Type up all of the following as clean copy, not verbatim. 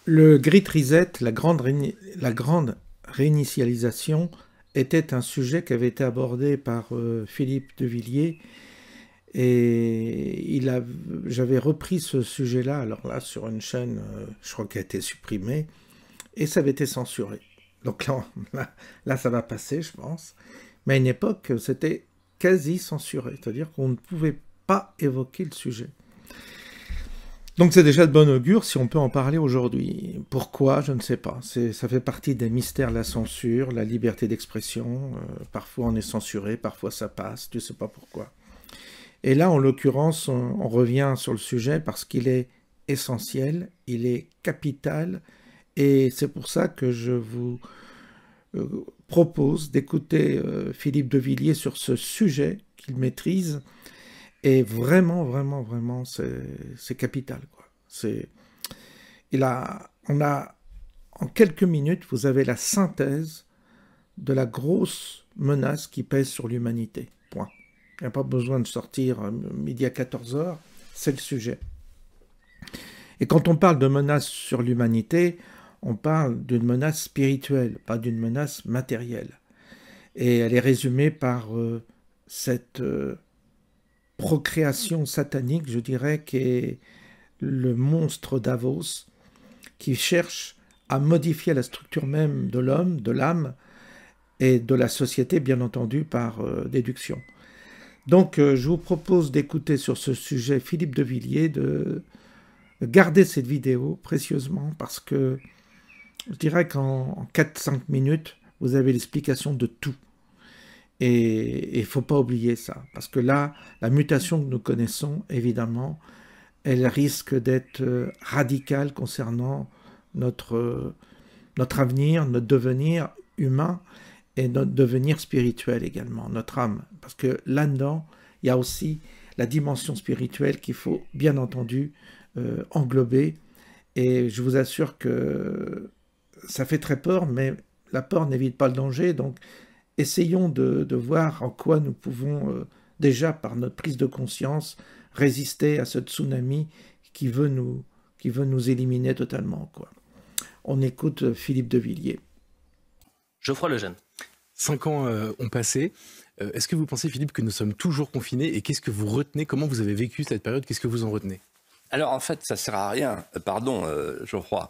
Le Great Reset, la grande réinitialisation, était un sujet qui avait été abordé par Philippe de Villiers. Et j'avais repris ce sujet-là, alors là, sur une chaîne, je crois qu'elle a été supprimée, et ça avait été censuré. Donc là, ça va passer, je pense. Mais à une époque, c'était quasi censuré, c'est-à-dire qu'on ne pouvait pas évoquer le sujet. Donc c'est déjà de bon augure si on peut en parler aujourd'hui. Pourquoi? Je ne sais pas. Ça fait partie des mystères de la censure, la liberté d'expression. Parfois on est censuré, parfois ça passe, tu ne sais pas pourquoi. Et là, en l'occurrence, on revient sur le sujet parce qu'il est essentiel, il est capital, et c'est pour ça que je vous propose d'écouter Philippe de Villiers sur ce sujet qu'il maîtrise. Et vraiment, vraiment, vraiment, c'est capital, quoi. En quelques minutes, vous avez la synthèse de la grosse menace qui pèse sur l'humanité. Point. Il n'y a pas besoin de sortir midi à 14h, c'est le sujet. Et quand on parle de menace sur l'humanité, on parle d'une menace spirituelle, pas d'une menace matérielle. Et elle est résumée par cette procréation satanique, je dirais, qui est le monstre Davos, qui cherche à modifier la structure même de l'homme, de l'âme et de la société, bien entendu, par déduction. Donc, je vous propose d'écouter sur ce sujet Philippe de Villiers, de garder cette vidéo précieusement, parce que je dirais qu'en 4-5 minutes, vous avez l'explication de tout. Et il ne faut pas oublier ça, parce que là, la mutation que nous connaissons, évidemment, elle risque d'être radicale concernant notre avenir, notre devenir humain et notre devenir spirituel également, notre âme. Parce que là-dedans, il y a aussi la dimension spirituelle qu'il faut bien entendu englober. Et je vous assure que ça fait très peur, mais la peur n'évite pas le danger, donc essayons de voir en quoi nous pouvons, déjà par notre prise de conscience, résister à ce tsunami qui veut nous éliminer totalement, quoi. On écoute Philippe de Villiers. Geoffroy Lejeune. 5 ans ont passé. Est-ce que vous pensez, Philippe, que nous sommes toujours confinés? Et qu'est-ce que vous retenez? Comment vous avez vécu cette période? Qu'est-ce que vous en retenez? Alors, en fait, ça ne sert à rien, Geoffroy,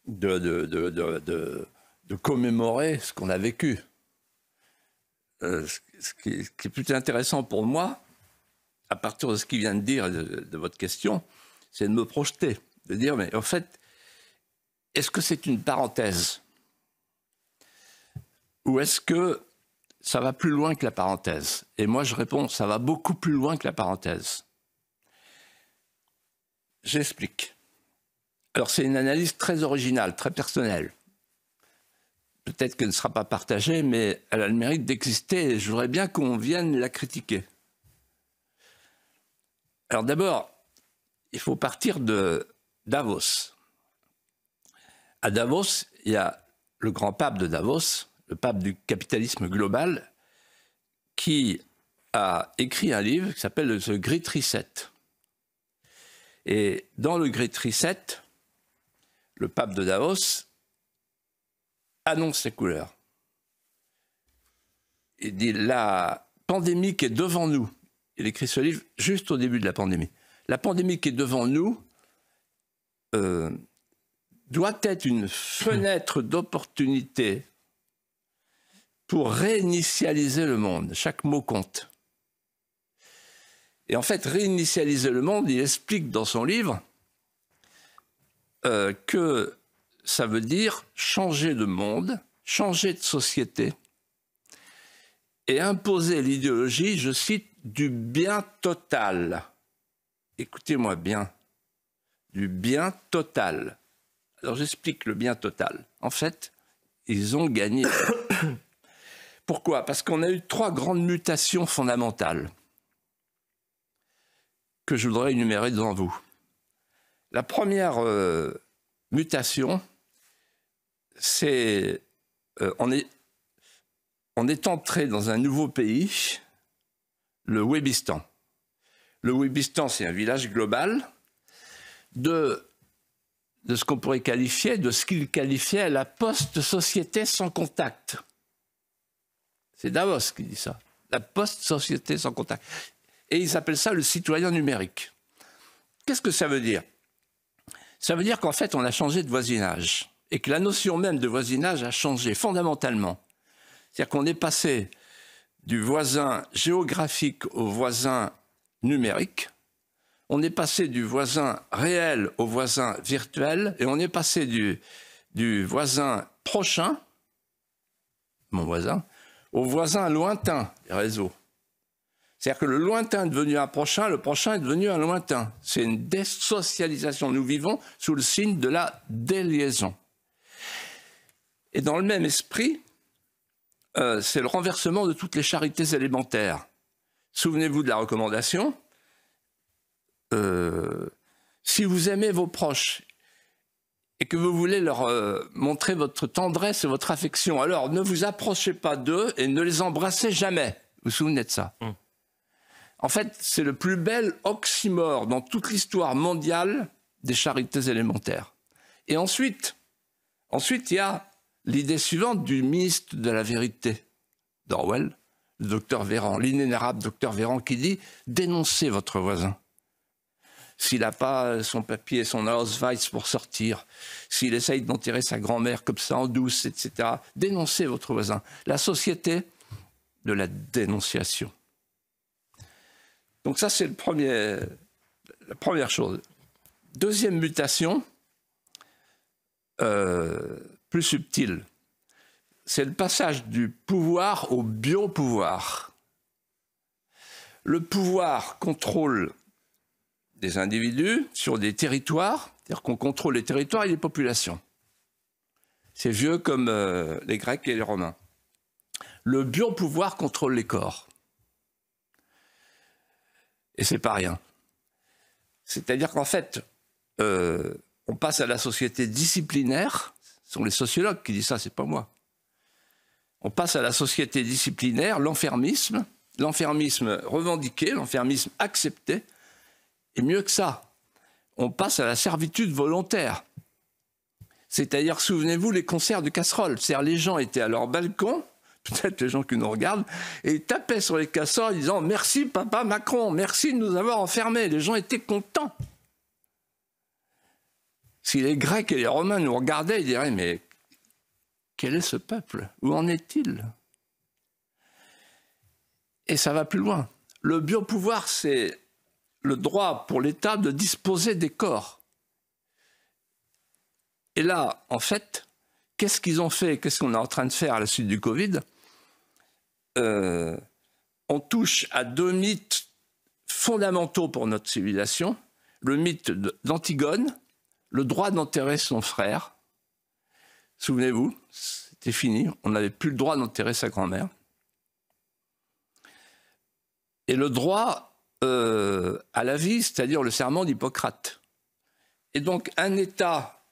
de commémorer ce qu'on a vécu. Ce qui est plus intéressant pour moi, à partir de ce qu'il vient de dire de votre question, c'est de me projeter, de dire, mais en fait, est-ce que c'est une parenthèse? Ou est-ce que ça va plus loin que la parenthèse? Et moi, je réponds, ça va beaucoup plus loin que la parenthèse. J'explique. Alors, c'est une analyse très originale, très personnelle. Peut-être qu'elle ne sera pas partagée, mais elle a le mérite d'exister et je voudrais bien qu'on vienne la critiquer. Alors d'abord, il faut partir de Davos. À Davos, il y a le grand pape de Davos, le pape du capitalisme global, qui a écrit un livre qui s'appelle The Great Reset. Et dans le Great Reset, le pape de Davos annonce ses couleurs. Il dit, la pandémie qui est devant nous, il écrit ce livre juste au début de la pandémie, la pandémie qui est devant nous doit être une fenêtre d'opportunité pour réinitialiser le monde. Chaque mot compte. Et en fait, réinitialiser le monde, il explique dans son livre que ça veut dire changer de monde, changer de société et imposer l'idéologie, je cite, du bien total. Écoutez-moi bien, du bien total. Alors j'explique le bien total. En fait, ils ont gagné. Pourquoi? Parce qu'on a eu 3 grandes mutations fondamentales que je voudrais énumérer devant vous. La première mutation, c'est on est entré dans un nouveau pays, le Wébistan. Le Wébistan, c'est un village global de ce qu'on pourrait qualifier, de ce qu'il qualifiait la post-société sans contact. C'est Davos qui dit ça, la post-société sans contact. Et ils appellent ça le citoyen numérique. Qu'est-ce que ça veut dire? Ça veut dire qu'en fait, on a changé de voisinage et que la notion même de voisinage a changé fondamentalement. C'est-à-dire qu'on est passé du voisin géographique au voisin numérique, on est passé du voisin réel au voisin virtuel, et on est passé du voisin prochain, mon voisin, au voisin lointain, les réseaux. C'est-à-dire que le lointain est devenu un prochain, le prochain est devenu un lointain. C'est une désocialisation. Nous vivons sous le signe de la déliaison. Et dans le même esprit, c'est le renversement de toutes les charités élémentaires. Souvenez-vous de la recommandation. Si vous aimez vos proches et que vous voulez leur montrer votre tendresse et votre affection, alors ne vous approchez pas d'eux et ne les embrassez jamais. Vous vous souvenez de ça? En fait, c'est le plus bel oxymore dans toute l'histoire mondiale des charités élémentaires. Et ensuite, il y a l'idée suivante du ministre de la vérité d'Orwell, le docteur Véran, l'inénarrable docteur Véran, qui dit « Dénoncez votre voisin. S'il n'a pas son papier et son Ausweis pour sortir, s'il essaye d'enterrer sa grand-mère comme ça en douce, etc., dénoncez votre voisin. » La société de la dénonciation. Donc ça, c'est la première chose. Deuxième mutation, plus subtile, c'est le passage du pouvoir au biopouvoir. Le pouvoir contrôle des individus sur des territoires, c'est-à-dire qu'on contrôle les territoires et les populations. C'est vieux comme les Grecs et les Romains. Le biopouvoir contrôle les corps. Et c'est pas rien. C'est-à-dire qu'en fait, on passe à la société disciplinaire. Ce sont les sociologues qui disent ça, c'est pas moi. On passe à la société disciplinaire, l'enfermisme revendiqué, l'enfermisme accepté, et mieux que ça, on passe à la servitude volontaire. C'est-à-dire, souvenez-vous, les concerts de casseroles. C'est-à-dire, les gens étaient à leur balcon, peut-être les gens qui nous regardent, et ils tapaient sur les casseroles en disant « Merci papa Macron, merci de nous avoir enfermés ». Les gens étaient contents. Si les Grecs et les Romains nous regardaient, ils diraient « Mais quel est ce peuple? Où en est-il » Et ça va plus loin. Le biopouvoir, c'est le droit pour l'État de disposer des corps. Et là, en fait, qu'est-ce qu'ils ont fait? Qu'est-ce qu'on est en train de faire à la suite du Covid? On touche à 2 mythes fondamentaux pour notre civilisation. Le mythe d'Antigone, le droit d'enterrer son frère. Souvenez-vous, c'était fini, on n'avait plus le droit d'enterrer sa grand-mère. Et le droit à la vie, c'est-à-dire le serment d'Hippocrate. Et donc un État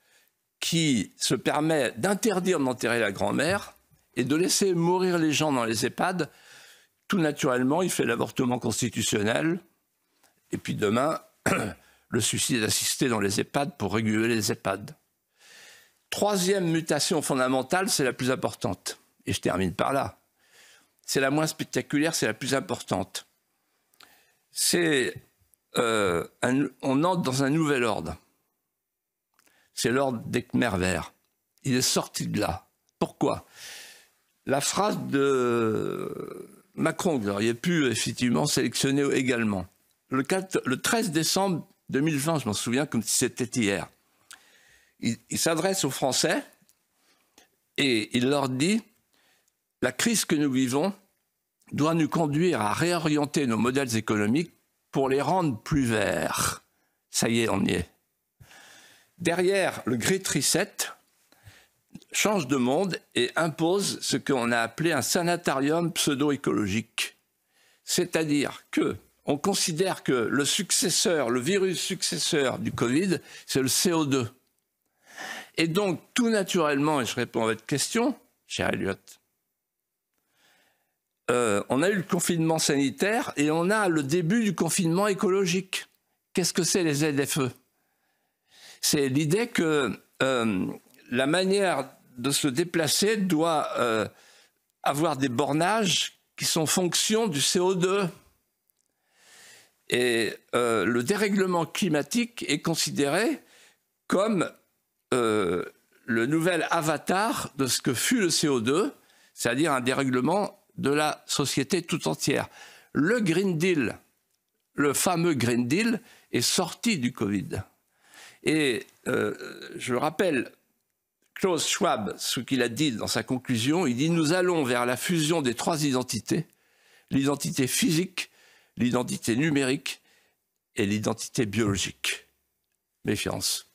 qui se permet d'interdire d'enterrer la grand-mère et de laisser mourir les gens dans les EHPAD, tout naturellement, il fait l'avortement constitutionnel, et puis demain, le suicide assisté dans les EHPAD pour réguler les EHPAD. Troisième mutation fondamentale, c'est la plus importante. Et je termine par là. C'est la moins spectaculaire, c'est la plus importante. On entre dans un nouvel ordre. C'est l'ordre des Khmers verts. Il est sorti de là. Pourquoi? La phrase de Macron, vous auriez pu effectivement sélectionner également. Le 13 décembre 2020, je m'en souviens comme si c'était hier. Il s'adresse aux Français et il leur dit « La crise que nous vivons doit nous conduire à réorienter nos modèles économiques pour les rendre plus verts. » Ça y est, on y est. Derrière le Great Reset, change de monde et impose ce qu'on a appelé un sanatarium pseudo-écologique. C'est-à-dire qu'on considère que le virus successeur du Covid, c'est le CO2. Et donc, tout naturellement, et je réponds à votre question, cher Elliot, on a eu le confinement sanitaire et on a le début du confinement écologique. Qu'est-ce que c'est les ZFE? C'est l'idée que la manière de se déplacer doit avoir des bornages qui sont fonction du CO2. Et le dérèglement climatique est considéré comme le nouvel avatar de ce que fut le CO2, c'est-à-dire un dérèglement de la société tout entière. Le Green Deal, le fameux Green Deal, est sorti du Covid. Et je rappelle Klaus Schwab, ce qu'il a dit dans sa conclusion, il dit « Nous allons vers la fusion des 3 identités, l'identité physique, l'identité numérique et l'identité biologique. » Méfiance.